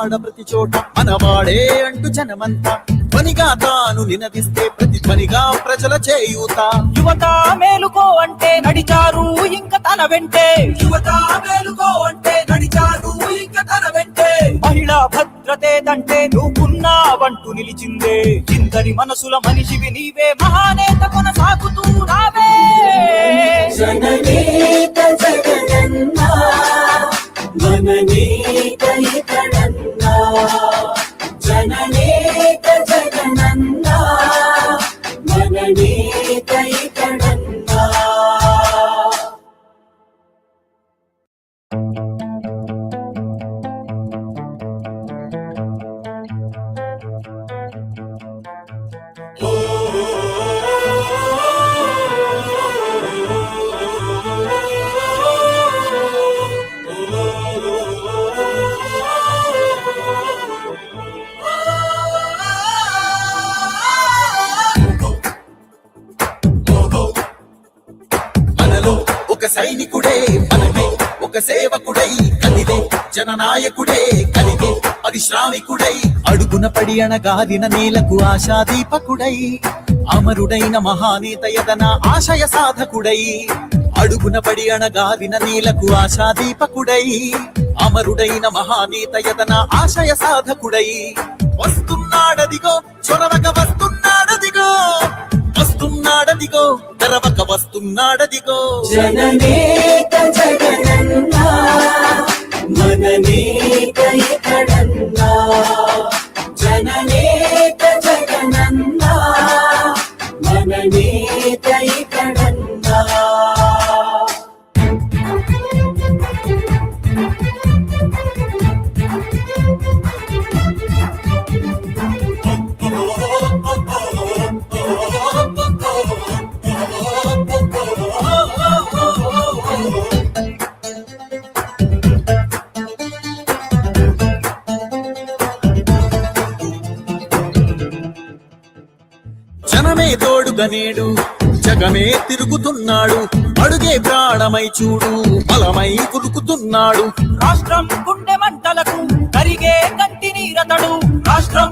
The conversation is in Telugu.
కాడ ప్రతి చోట మనవాడే అంటూ జనమంతా ధ్వనిగా తాను నినదిస్తే ప్రతి ధ్వనిగా ప్రజల చేయూత. యువత మేలుకో అంటే నడిచారు ఇంక తన వెంటే, యువత మేలుకో అంటే నడిచారు ఇంక తన వెంటే. మహిళా భద్రతేదంటే నువ్వున్నావంటూ నిలిచిందే, ఇందరి మనసుల మనిషివి నీవే, మహానేత కొనసాగుతూ రావే. జననేత జగనన్నా మననేత ఇతడన్నా, జననేత జగనన్నా మననేత ఇతడన్నా. ఒక సైనికుడే మనమే, ఒక సేవకుడై కదిలే జననాయకుడే కలిగే పరిశ్రామికుడై, అడుగున పడి అణగారిన నేలకు ఆశాదీపకుడై, అమరుడైన మహానేత యదన ఆశయ సాధకుడై. అడుగున పడి అణగారిన నేలకు ఆశాదీపకుడై, అమరుడైన మహానేత యదన ఆశయ సాధకుడై. వస్తున్నాడదిగో చొరవక వస్తున్నాడదిగో, వస్తున్నాడదిగో తెరవక వస్తున్నాడదిగో. జననేత జగనన్నా మననేత ఇతడన్నా, జననేత జగనన్నా మననేత ఇతడన్నా. జనమే తోడుగా నేడు జగమే తిరుగుతున్నాడు, అడుగే ప్రాణమై చూడు బలమై కురుకుతున్నాడు. రాష్ట్రం గుండె మంటలకు కరిగే కంటి నీరతడు, రాష్ట్రం